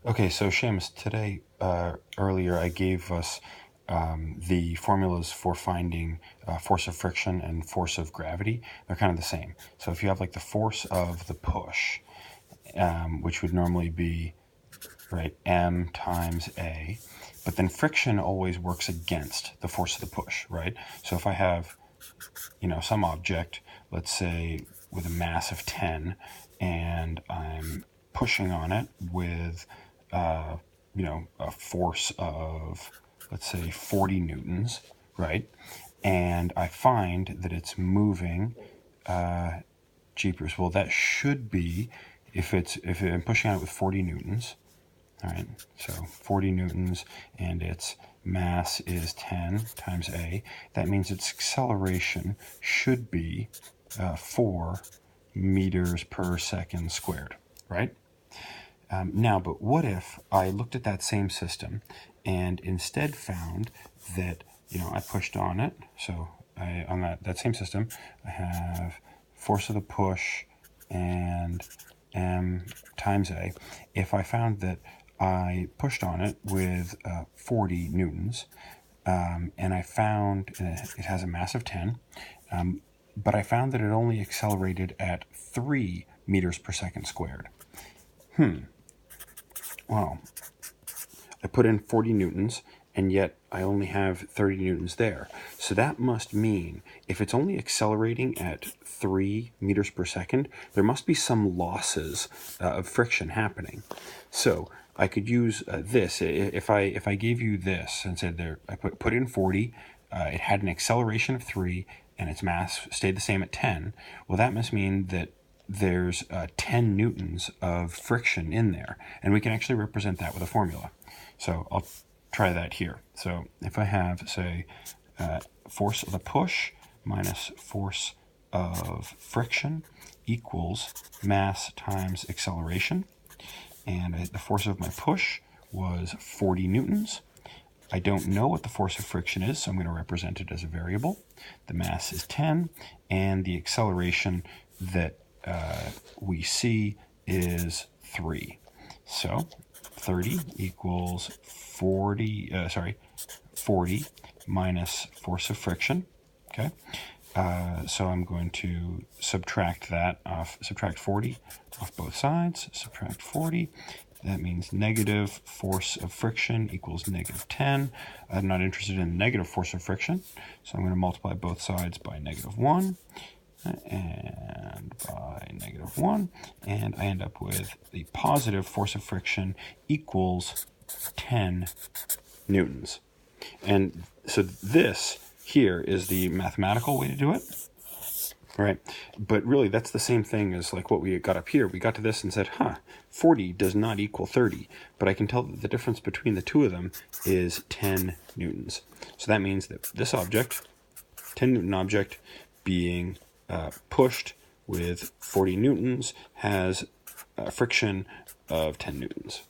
Okay, so Seamus, today, earlier I gave us the formulas for finding force of friction and force of gravity. They're kind of the same. So if you have like the force of the push, which would normally be, right, M times A, but then friction always works against the force of the push, right? So if I have, some object, let's say with a mass of 10, and I'm pushing on it with a force of, let's say, 40 newtons, right? And I find that it's moving, jeepers. Well, that should be, if I'm pushing on it with 40 newtons, all right, so 40 newtons, and its mass is 10 times A. That means its acceleration should be 4 meters per second squared, right? Now, but what if I looked at that same system and instead found that, I pushed on it. So on that same system, I have force of the push and M times A. If I found that I pushed on it with 40 newtons, and I found it has a mass of 10, but I found that it only accelerated at 3 meters per second squared. Well, I put in 40 newtons, and yet I only have 30 newtons there. So that must mean if it's only accelerating at 3 meters per second, there must be some losses of friction happening. So I could use this. If I gave you this and said there, I put in 40, it had an acceleration of 3, and its mass stayed the same at 10. Well, that must mean that there's 10 newtons of friction in there, and we can actually represent that with a formula. So I'll try that here. So if I have, say, force of the push minus force of friction equals mass times acceleration, and the force of my push was 40 newtons. I don't know what the force of friction is, so I'm going to represent it as a variable. The mass is 10, and the acceleration that we see is 3. So 30 equals 40 minus force of friction, okay? So I'm going to subtract 40 off both sides, subtract 40. That means negative force of friction equals negative 10. I'm not interested in negative force of friction, so I'm going to multiply both sides by negative 1 and by negative 1, and I end up with the positive force of friction equals 10 newtons. And so this here is the mathematical way to do it, right? But really, that's the same thing as like what we got up here. We got to this and said, 40 does not equal 30, but I can tell that the difference between the two of them is 10 newtons. So that means that this object, 10 newton object, being pushed with 40 newtons, has friction of 10 newtons.